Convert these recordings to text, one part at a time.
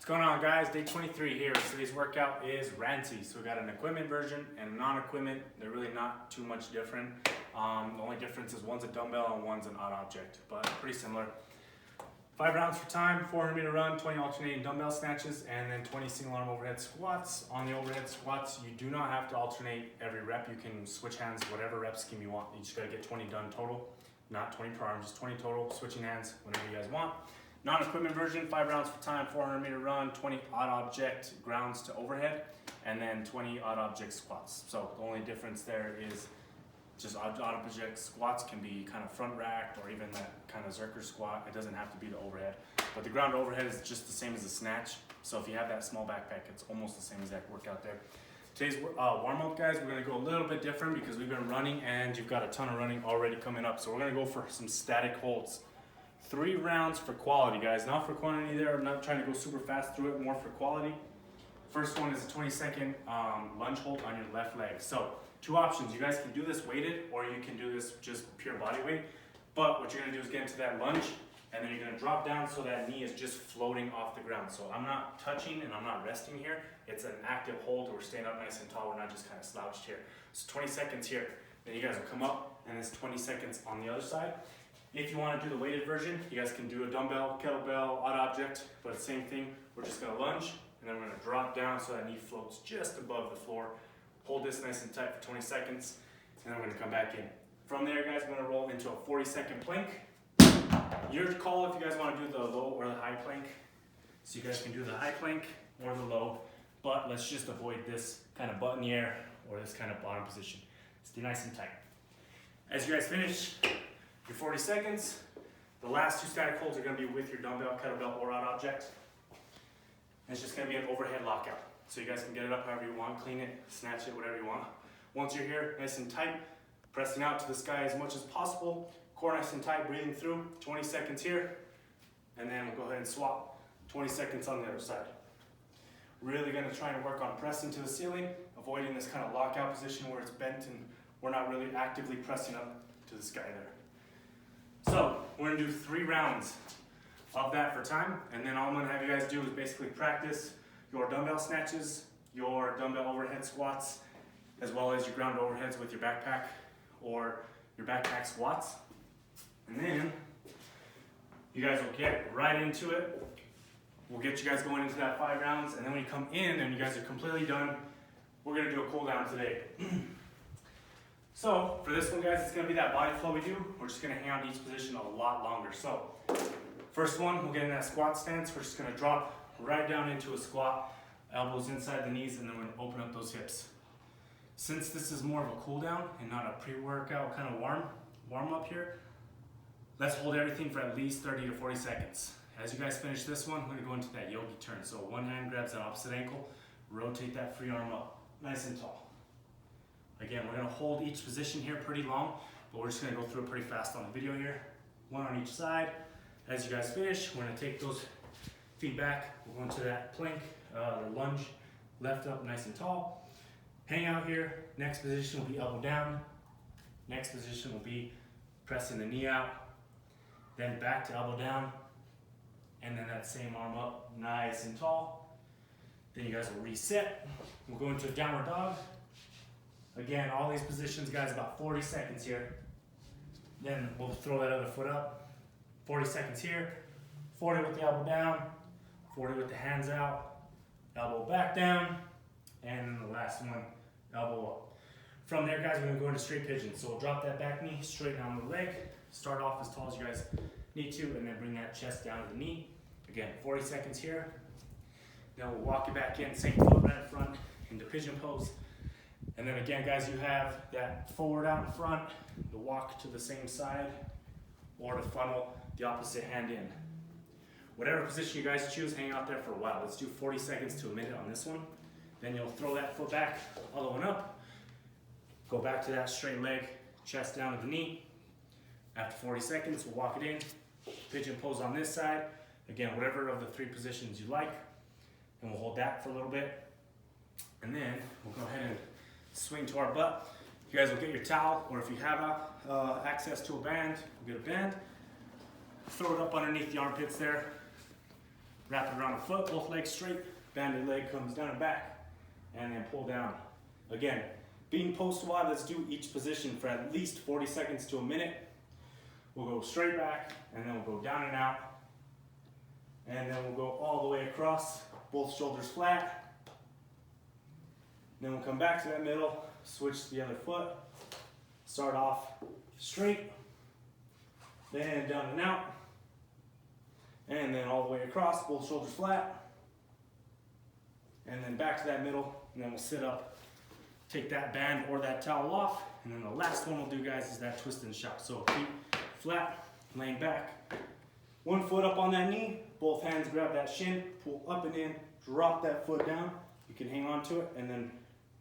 What's going on, guys? Day 23 here. Today's workout is Rancy. So we got an equipment version and a non-equipment. They're really not too much different. The only difference is one's a dumbbell and one's an odd object, but pretty similar. 5 rounds for time, 400-meter run, 20 alternating dumbbell snatches, and then 20 single arm overhead squats. On the overhead squats, you do not have to alternate every rep. You can switch hands, whatever rep scheme you want. You just gotta get 20 done total, not 20 per arm, just 20 total, switching hands whenever you guys want. Non-equipment version, 5 rounds for time, 400-meter run, 20 odd object grounds to overhead, and then 20 odd object squats. So the only difference there is just odd object squats can be kind of front racked or even that kind of zerker squat. It doesn't have to be the overhead. But the ground overhead is just the same as the snatch. So if you have that small backpack, it's almost the same exact workout there. Today's warm-up, guys, we're gonna go a little bit different because we've been running and you've got a ton of running already coming up. So we're gonna go for some static holds. 3 rounds for quality, guys. Not for quantity there. I'm not trying to go super fast through it, more for quality. First one is a 20-second lunge hold on your left leg. So 2 options. You guys can do this weighted or you can do this just pure body weight. But what you're gonna do is get into that lunge and then you're gonna drop down so that knee is just floating off the ground. So I'm not touching and I'm not resting here. It's an active hold. We're staying up nice and tall. We're not just kind of slouched here. So 20 seconds here. Then you guys will come up and it's 20 seconds on the other side. If you want to do the weighted version, you guys can do a dumbbell, kettlebell, odd object, but the same thing. We're just going to lunge, and then we're going to drop down so that knee floats just above the floor. Hold this nice and tight for 20 seconds, and then we're going to come back in. From there, guys, we're going to roll into a 40-second plank. Your call if you guys want to do the low or the high plank. So you guys can do the high plank or the low, but let's just avoid this kind of butt in the air or this kind of bottom position. Stay nice and tight. As you guys finish your 40 seconds, the last 2 static holds are going to be with your dumbbell, kettlebell, or odd object. And it's just going to be an overhead lockout. So you guys can get it up however you want, clean it, snatch it, whatever you want. Once you're here, nice and tight, pressing out to the sky as much as possible. Core nice and tight, breathing through. 20 seconds here, and then we'll go ahead and swap. 20 seconds on the other side. Really going to try and work on pressing to the ceiling, avoiding this kind of lockout position where it's bent and we're not really actively pressing up to the sky there. So we're gonna do 3 rounds of that for time, and then all I'm gonna have you guys do is basically practice your dumbbell snatches, your dumbbell overhead squats, as well as your ground overheads with your backpack or your backpack squats. And then you guys will get right into it. We'll get you guys going into that 5 rounds, and then when you come in and you guys are completely done, we're gonna do a cool down today. So for this one, guys, it's gonna be that body flow we do. We're just gonna hang out in each position a lot longer. So first one, we'll get in that squat stance. We're just gonna drop right down into a squat, elbows inside the knees, and then we're gonna open up those hips. Since this is more of a cool down and not a pre-workout kind of warm up here, let's hold everything for at least 30 to 40 seconds. As you guys finish this one, we're gonna go into that yogi turn. So one hand grabs that opposite ankle, rotate that free arm up, nice and tall. Again, we're gonna hold each position here pretty long, but we're just gonna go through it pretty fast on the video here. 1 on each side. As you guys finish, we're gonna take those feet back. We'll go into that plank, the lunge, left up nice and tall. Hang out here. Next position will be elbow down. Next position will be pressing the knee out. Then back to elbow down. And then that same arm up, nice and tall. Then you guys will reset. We'll go into a downward dog. Again, all these positions, guys, about 40 seconds here. Then we'll throw that other foot up. 40 seconds here. 40 with the elbow down. 40 with the hands out. Elbow back down. And then the last one, elbow up. From there, guys, we're gonna go into straight pigeon. So we'll drop that back knee straight down the leg. Start off as tall as you guys need to, and then bring that chest down to the knee. Again, 40 seconds here. Then we'll walk it back in, same foot right in front into pigeon pose. And then again, guys, you have that forward out in front, the walk to the same side, or the funnel the opposite hand in. Whatever position you guys choose, hang out there for a while. Let's do 40 seconds to a minute on this one. Then you'll throw that foot back, other one up. Go back to that straight leg, chest down to the knee. After 40 seconds, we'll walk it in. Pigeon pose on this side. Again, whatever of the 3 positions you like. And we'll hold that for a little bit. And then we'll go ahead and swing to our butt. You guys will get your towel, or if you have access to a band, we'll get a band. Throw it up underneath the armpits there. Wrap it around the foot, both legs straight, banded leg comes down and back, and then pull down. Again, being post WOD, let's do each position for at least 40 seconds to a minute. We'll go straight back, and then we'll go down and out, and then we'll go all the way across, both shoulders flat. Then we'll come back to that middle, switch to the other foot, start off straight, then down and out, and then all the way across, both shoulders flat, and then back to that middle, and then we'll sit up, take that band or that towel off, and then the last one we'll do, guys, is that twist and shout. So feet flat, laying back, one foot up on that knee, both hands grab that shin, pull up and in, drop that foot down, you can hang on to it, and then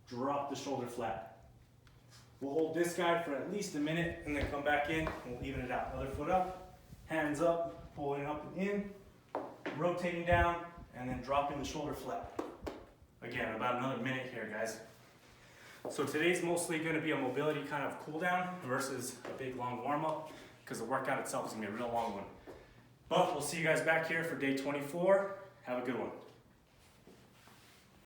drop the shoulder flat. We'll hold this guy for at least a minute, and then come back in, and we'll even it out. Other foot up, hands up, pulling up and in, rotating down, and then dropping the shoulder flat. Again, about another minute here, guys. So today's mostly going to be a mobility kind of cool down versus a big long warm up, because the workout itself is going to be a real long one. But we'll see you guys back here for day 24. Have a good one.